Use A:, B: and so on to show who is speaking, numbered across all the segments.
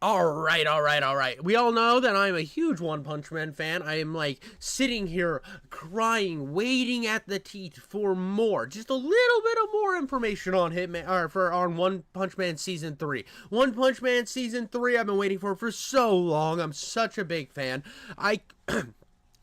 A: All right. We all know that I'm a huge One Punch Man fan. I am like sitting here crying, waiting at the teeth for more, just a little bit of more information on on One Punch Man season 3. One Punch Man season 3 I've been waiting for so long. I'm such a big fan. I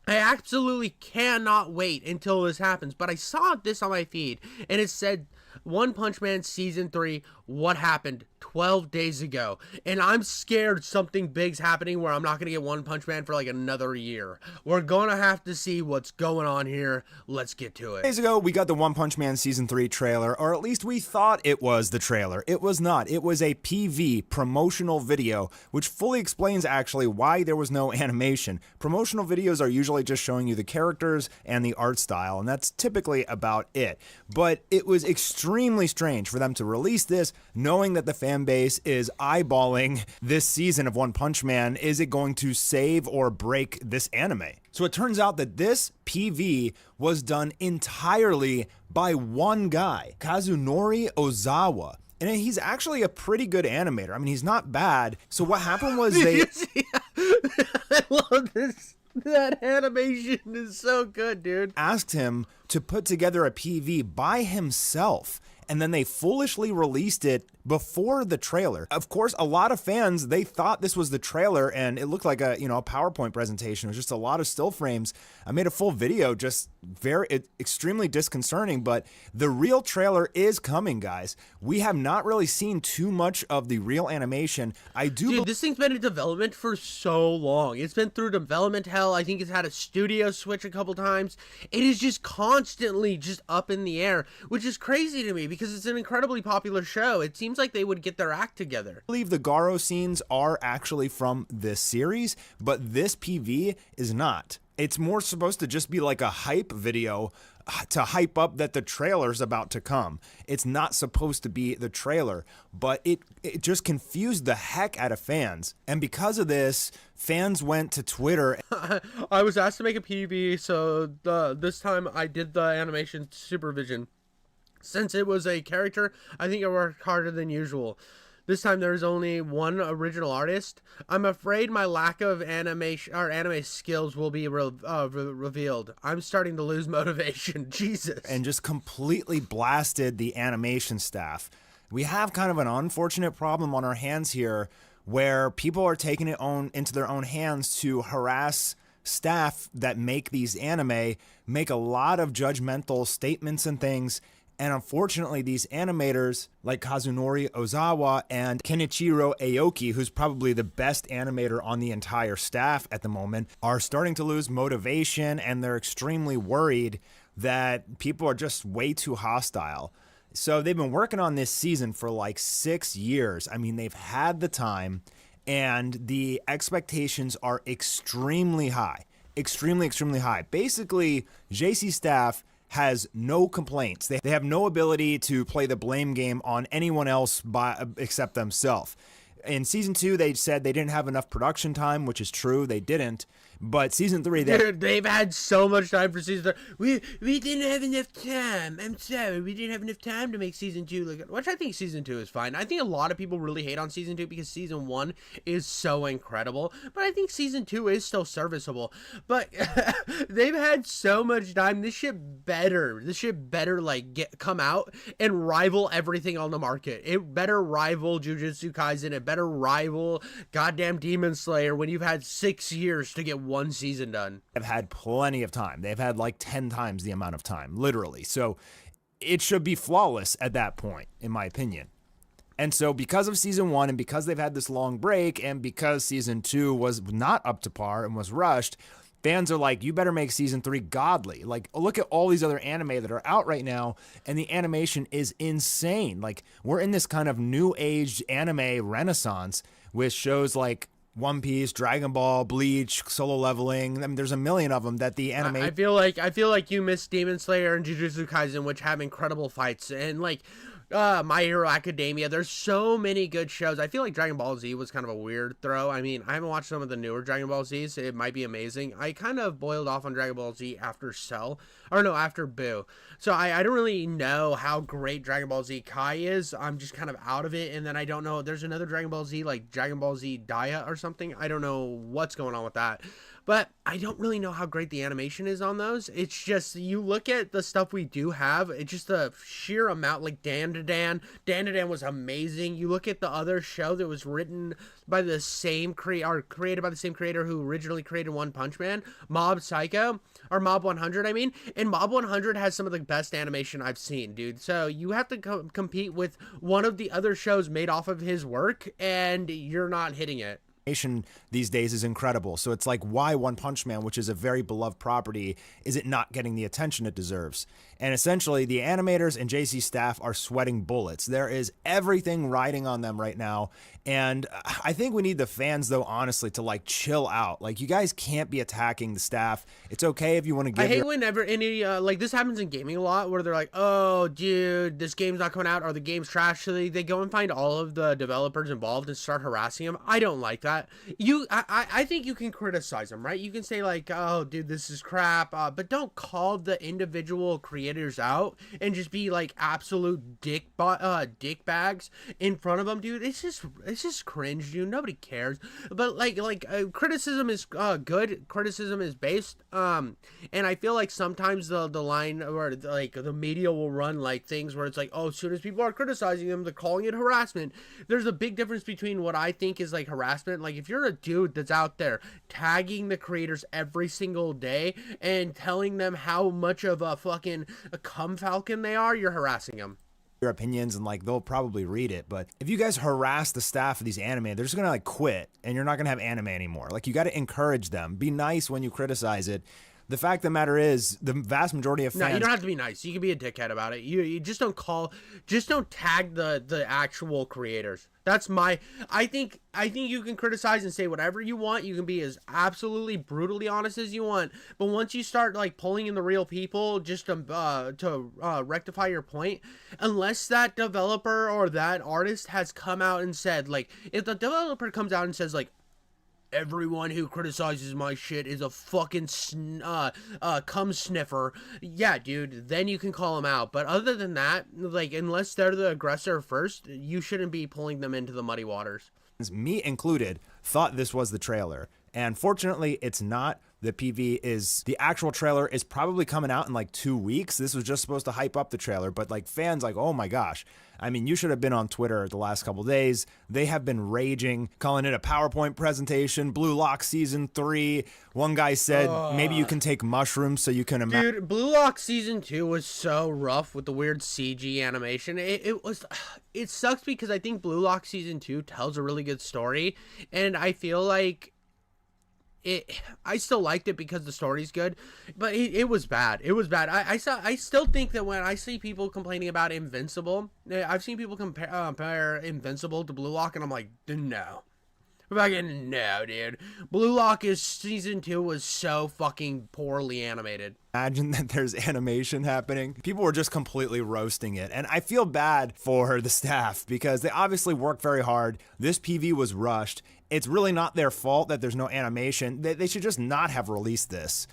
A: absolutely cannot wait until this happens, but I saw this on my feed and it said One Punch Man season 3, what happened 12 days ago, and I'm scared something big's happening where I'm not gonna get One Punch Man for like another year. We're gonna have to see what's going on here. Let's get to it.
B: Days ago, we got the One Punch Man Season 3 trailer, or at least we thought it was the trailer. It was not. It was a PV, promotional video, which fully explains actually why there was no animation. Promotional videos are usually just showing you the characters and the art style, and that's typically about it. But it was extremely strange for them to release this, knowing that the fan base is eyeballing this season of One Punch Man. Is it going to save or break this anime? So it turns out that this PV was done entirely by one guy, Kazunori Ozawa. And he's actually a pretty good animator. I mean, he's not bad. So what happened was they...
A: I love this. That animation is so good, dude.
B: Asked him to put together a PV by himself. And then they foolishly released it before the trailer. Of course, a lot of fans, they thought this was the trailer and it looked like a PowerPoint presentation. It was just a lot of still frames. I made a full video, just extremely disconcerting, but the real trailer is coming, guys. We have not really seen too much of the real animation.
A: Dude, this thing's been in development for so long. It's been through development hell. I think it's had a studio switch a couple times. It is just constantly just up in the air, which is crazy to me because it's an incredibly popular show. It seems like they would get their act together.
B: I believe the Garo scenes are actually from this series, but this PV is not. It's more supposed to just be like a hype video to hype up that the trailer's about to come. It's not supposed to be the trailer, but it just confused the heck out of fans. And because of this, fans went to Twitter.
A: I was asked to make a PV, so this time I did the animation supervision. Since it was a character, I think I worked harder than usual. This time there's only one original artist. I'm afraid my lack of animation or anime skills will be revealed. I'm starting to lose motivation. Jesus.
B: And just completely blasted the animation staff. We have kind of an unfortunate problem on our hands here where people are taking it into their own hands to harass staff that make these anime, make a lot of judgmental statements and things. And unfortunately, these animators like Kazunori Ozawa and Kenichiro Aoki, who's probably the best animator on the entire staff at the moment, are starting to lose motivation, and they're extremely worried that people are just way too hostile. So they've been working on this season for like 6 years. I mean, they've had the time, and the expectations are extremely high. Extremely high. Basically, JC staff has no complaints. They have no ability to play the blame game on anyone else except themselves. In season 2, they said they didn't have enough production time, which is true. They didn't. But season 3,
A: they've had so much time for season 3. We didn't have enough time. I'm sorry, we didn't have enough time to make season 2 look. Which I think season 2 is fine. I think a lot of people really hate on season 2 because season 1 is so incredible. But I think season 2 is still serviceable. But they've had so much time. This shit better like come out and rival everything on the market. It better rival Jujutsu Kaisen. It better rival goddamn Demon Slayer when you've had 6 years to get one season done.
B: They've had plenty of time. They've had like 10 times the amount of time, literally. So it should be flawless at that point, in my opinion. And so because of season 1 and because they've had this long break and because season 2 was not up to par and was rushed, fans are like, you better make season 3 godly. Like, look at all these other anime that are out right now, and the animation is insane. Like, we're in this kind of new age anime renaissance with shows like One Piece, Dragon Ball, Bleach, Solo Leveling. I mean, there's a million of them that the anime.
A: I feel like you missed Demon Slayer and Jujutsu Kaisen, which have incredible fights, and like My Hero Academia. There's so many good shows. I feel like Dragon Ball Z was kind of a weird throw. I mean, I haven't watched some of the newer Dragon Ball Zs. It might be amazing. I kind of boiled off on Dragon Ball Z after Cell, or no, after Boo. So I don't really know how great Dragon Ball Z Kai is. I'm just kind of out of it. And then I don't know. There's another Dragon Ball Z, like Dragon Ball Z Daya or something. I don't know what's going on with that. But I don't really know how great the animation is on those. It's just, you look at the stuff we do have, it's just the sheer amount, like Dan to Dan. Dan to Dan was amazing. You look at the other show that was written by the same or created by the same creator who originally created One Punch Man, Mob Psycho, or Mob 100, I mean. And Mob 100 has some of the best animation I've seen, dude. So you have to compete with one of the other shows made off of his work, and you're not hitting it.
B: These days is incredible. So it's like, why One Punch Man, which is a very beloved property, is it not getting the attention it deserves? And essentially, the animators and JC staff are sweating bullets. There is everything riding on them right now. And I think we need the fans, though, honestly, to like chill out. Like, you guys can't be attacking the staff. It's okay if you want to give.
A: I hate whenever any like this happens in gaming a lot, where they're like, "Oh, dude, this game's not coming out, or the game's trash." So they go and find all of the developers involved and start harassing them. I don't like that. I think you can criticize them, right? You can say like, "Oh, dude, this is crap," but don't call the individual creators out and just be like absolute dick bags in front of them, dude. It's just cringe, dude. Nobody cares. But criticism is good. Criticism is based. And I feel like sometimes the line, or like the media will run like things where it's like, oh, as soon as people are criticizing them, they're calling it harassment. There's a big difference between what I think is like harassment. Like, if you're a dude that's out there tagging the creators every single day and telling them how much of a fucking cum falcon they are, you're harassing them.
B: Your opinions, and like they'll probably read it. But if you guys harass the staff of these anime, they're just gonna like quit, and you're not gonna have anime anymore. Like, you got to encourage them. Be nice when you criticize it. The fact of the matter is, the vast majority of fans.
A: No, you don't have to be nice. You can be a dickhead about it. You just don't tag the actual creators. That's my. I think you can criticize and say whatever you want. You can be as absolutely brutally honest as you want. But once you start like pulling in the real people just to rectify your point, unless that developer or that artist has come out and said, like, if the developer comes out and says like, everyone who criticizes my shit is a fucking cum sniffer, yeah, dude, then you can call them out. But other than that, like, unless they're the aggressor first, you shouldn't be pulling them into the muddy waters.
B: Me included, thought this was the trailer. And fortunately, it's not. The actual trailer is probably coming out in like 2 weeks. This was just supposed to hype up the trailer, but like fans like, oh my gosh. I mean, you should have been on Twitter the last couple days. They have been raging, calling it a PowerPoint presentation, Blue Lock Season 3. One guy said, maybe you can take mushrooms so you can imagine.
A: Dude, Blue Lock Season 2 was so rough with the weird CG animation. It sucks because I think Blue Lock Season 2 tells a really good story, and I feel like I still liked it because the story's good, but it was bad. It was bad. I still think that when I see people complaining about Invincible, I've seen people compare Invincible to Blue Lock, and I'm like, no. Fucking no, dude. Blue Lock Season 2 was so fucking poorly animated.
B: Imagine that there's animation happening. People were just completely roasting it. And I feel bad for the staff because they obviously worked very hard. This PV was rushed. It's really not their fault that there's no animation. They should just not have released this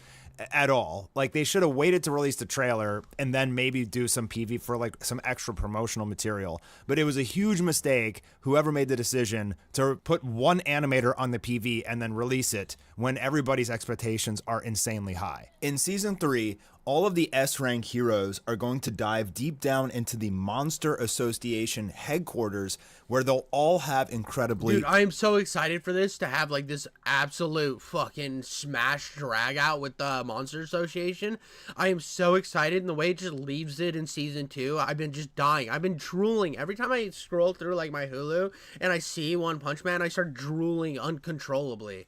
B: at all. Like, they should have waited to release the trailer and then maybe do some PV for like some extra promotional material. But it was a huge mistake, whoever made the decision to put one animator on the PV and then release it when everybody's expectations are insanely high. In Season 3, all of the S-rank heroes are going to dive deep down into the Monster Association headquarters, where they'll all have incredibly...
A: Dude, I am so excited for this, to have like this absolute fucking smash drag out with the Monster Association. I am so excited, and the way it just leaves it in Season 2, I've been just dying. I've been drooling. Every time I scroll through like my Hulu and I see One Punch Man, I start drooling uncontrollably.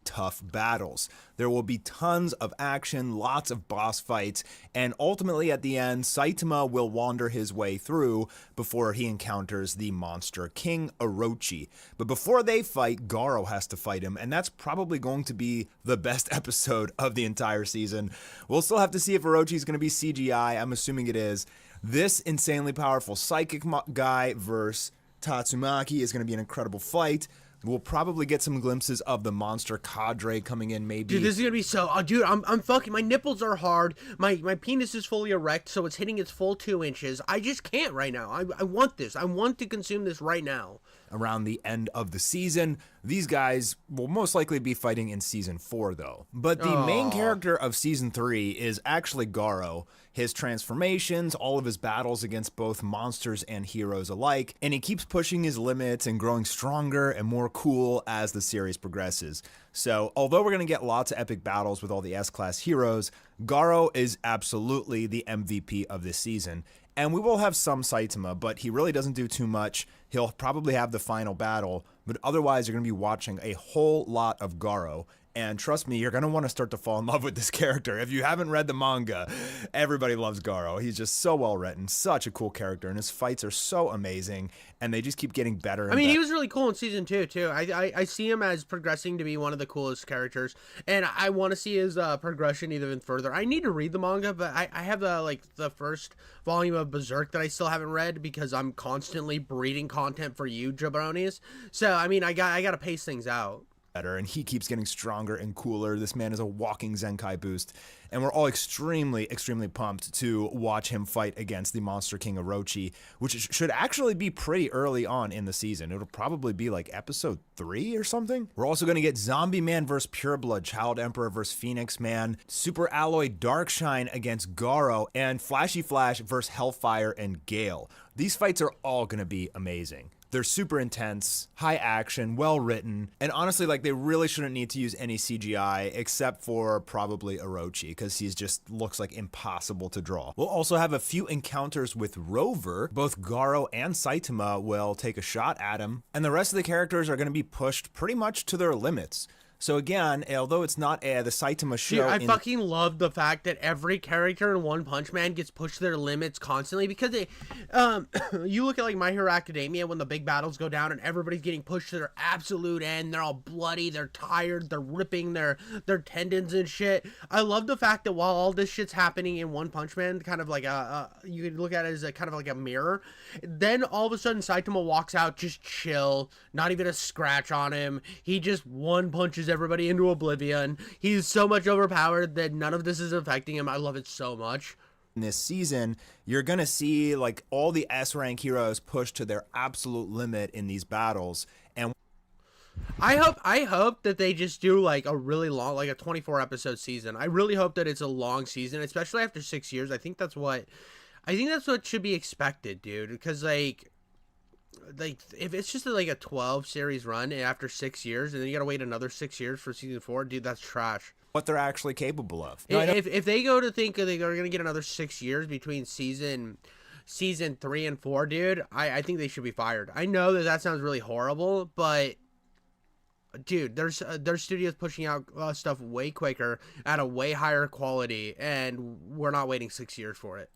B: Tough battles. There will be tons of action, lots of boss fights, and ultimately at the end, Saitama will wander his way through before he encounters the Monster King, Orochi. But before they fight, Garo has to fight him, and that's probably going to be the best episode of the entire season. We'll still have to see if Orochi is going to be CGI. I'm assuming it is. This insanely powerful psychic guy versus Tatsumaki is going to be an incredible fight. We'll probably get some glimpses of the monster cadre coming in, maybe.
A: Dude, this is gonna be so. Dude, I'm fucking. My nipples are hard. My penis is fully erect, so it's hitting its full 2 inches. I just can't right now. I want this. I want to consume this right now.
B: Around the end of the season, these guys will most likely be fighting in season 4, though. But the main character of season 3 is actually Garo. His transformations, all of his battles against both monsters and heroes alike, and he keeps pushing his limits and growing stronger and more cool as the series progresses. So, although we're going to get lots of epic battles with all the S-Class heroes, Garo is absolutely the MVP of this season. And we will have some Saitama, but he really doesn't do too much. He'll probably have the final battle, but otherwise you're going to be watching a whole lot of Garo. And trust me, you're going to want to start to fall in love with this character. If you haven't read the manga, everybody loves Garo. He's just so well written, such a cool character, and his fights are so amazing, and they just keep getting better and
A: I mean,
B: better.
A: he was really cool in season 2 too. I see him as progressing to be one of the coolest characters, and I want to see his progression even further. I need to read the manga, but I have the first volume of Berserk that I still haven't read because I'm constantly breeding content for you jabronis. So I mean, I got to pace things out.
B: And he keeps getting stronger and cooler. This man is a walking Zenkai boost, and we're all extremely pumped to watch him fight against the Monster King Orochi, which should actually be pretty early on in the season. It'll probably be like episode 3 or something. We're also going to get Zombie Man versus Pureblood, Child Emperor versus Phoenix Man, Super Alloy Darkshine against Garo, and Flashy Flash versus Hellfire and Gale. These fights are all going to be amazing. They're super intense, high action, well written, and honestly, like, they really shouldn't need to use any CGI except for probably Orochi, because he's just looks like impossible to draw. We'll also have a few encounters with Rover. Both Garo and Saitama will take a shot at him, and the rest of the characters are going to be pushed pretty much to their limits. So again, although it's not the Saitama show...
A: Dude, I fucking love the fact that every character in One Punch Man gets pushed to their limits constantly because they... you look at like My Hero Academia when the big battles go down and everybody's getting pushed to their absolute end. They're all bloody, they're tired, they're ripping their tendons and shit. I love the fact that while all this shit's happening in One Punch Man, kind of like you could look at it as a kind of like a mirror, then all of a sudden Saitama walks out just chill, not even a scratch on him. He just one punches everybody into oblivion. He's so much overpowered that none of this is affecting him. I love it so much.
B: In this season, you're gonna see like all the S-rank heroes pushed to their absolute limit in these battles, and
A: I hope that they just do like a really long, like a 24 episode season. I really hope that it's a long season, especially after 6 years. I think that's what should be expected, dude. Because like if it's just like a 12 series run after 6 years, and then you gotta wait another 6 years for season 4, dude, that's trash.
B: what they're actually capable of.
A: If they go to think they're gonna get another 6 years between season 3 and 4, dude, I think they should be fired. I know that sounds really horrible, but dude, there's studios pushing out stuff way quicker at a way higher quality, and we're not waiting 6 years for it.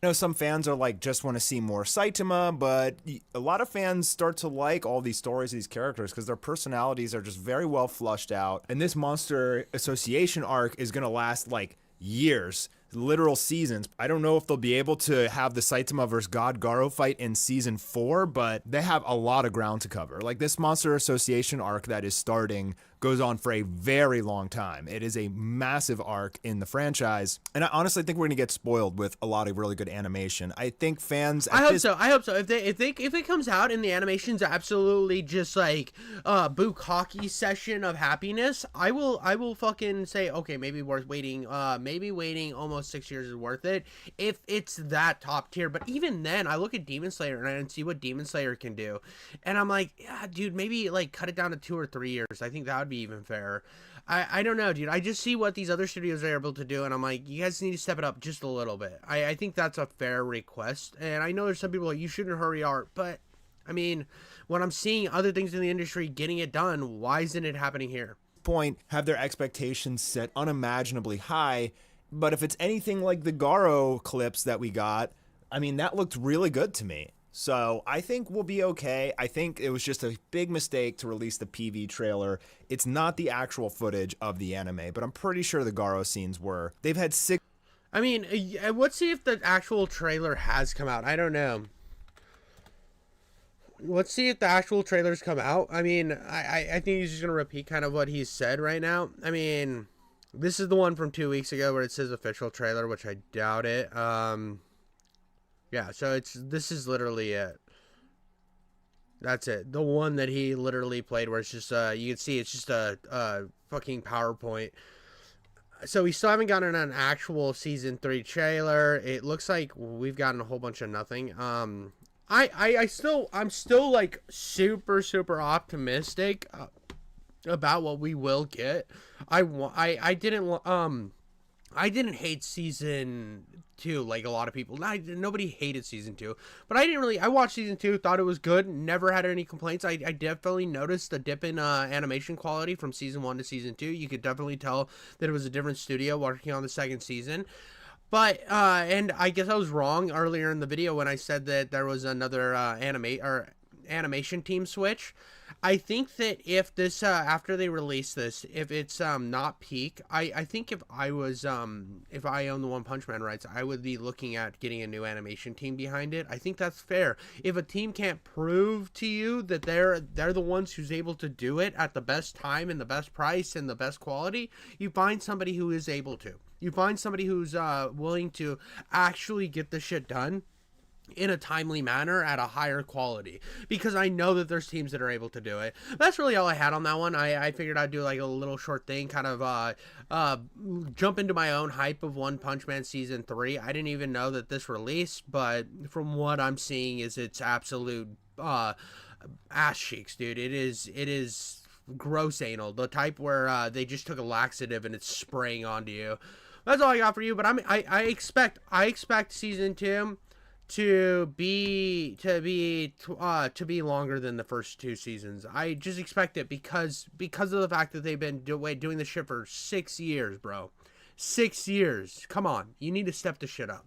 B: I know some fans are like, just want to see more Saitama, but a lot of fans start to like all these stories of these characters because their personalities are just very well flushed out. And this Monster Association arc is going to last like years, literal seasons. I don't know if they'll be able to have the Saitama versus God Garo fight in season 4, but they have a lot of ground to cover. Like, this Monster Association arc that is starting goes on for a very long time. It is a massive arc in the franchise, and I honestly think we're gonna get spoiled with a lot of really good animation. I think fans...
A: I hope so. If it comes out and the animation's absolutely just like bukkake session of happiness, I will fucking say, okay, maybe worth waiting. Maybe waiting almost 6 years is worth it if it's that top tier. But even then, I look at Demon Slayer and see what Demon Slayer can do, and I'm like, yeah, dude, maybe like cut it down to 2 or 3 years. I think that would be even fair. I don't know, dude. I just see what these other studios are able to do, and I'm like, you guys need to step it up just a little bit. I think that's a fair request, and I know there's some people like, you shouldn't hurry art, but I mean, when I'm seeing other things in the industry getting it done, why isn't it happening here?
B: Point, have their expectations set unimaginably high, but if it's anything like the Garo clips that we got, I mean, that looked really good to me. So I think we'll be okay. I think it was just a big mistake to release the PV trailer. It's not the actual footage of the anime, but I'm pretty sure the Garo scenes were. They've had 6...
A: I mean, let's see if the actual trailer has come out. I don't know. Let's see if the actual trailers come out. I mean, I think he's just gonna repeat kind of what he's said right now. I mean, this is the one from 2 weeks ago where it says official trailer, which I doubt it. Yeah, so this is literally it. That's it. The one that he literally played, where it's just you can see it's just a fucking PowerPoint. So we still haven't gotten an actual season 3 trailer. It looks like we've gotten a whole bunch of nothing. I'm still like super optimistic about what we will get. I didn't hate season 2 like a lot of people. Nobody hated season 2, but I watched season 2, thought it was good, never had any complaints. I definitely noticed a dip in animation quality from season 1 to season 2. You could definitely tell that it was a different studio working on the second season. But and I guess I was wrong earlier in the video when I said that there was another animation team switch. I think that if this after they release this, if it's not peak, I think if I own the One Punch Man rights, I would be looking at getting a new animation team behind it. I think that's fair. If a team can't prove to you that they're the ones who's able to do it at the best time and the best price and the best quality, you find somebody who is able to. You find somebody who's willing to actually get the shit done in a timely manner at a higher quality, because I know that there's teams that are able to do it. That's really all I had on that one. I figured I'd do like a little short thing, kind of jump into my own hype of One Punch Man season 3. I didn't even know that this released, but from what I'm seeing is it's absolute ass cheeks, dude. It is gross anal, the type where they just took a laxative and it's spraying onto you. That's all I got for you. But I expect season 2 to be longer than the first 2 seasons. I just expect it because of the fact that they've been doing this shit for 6 years, bro. 6 years. Come on, you need to step the shit up.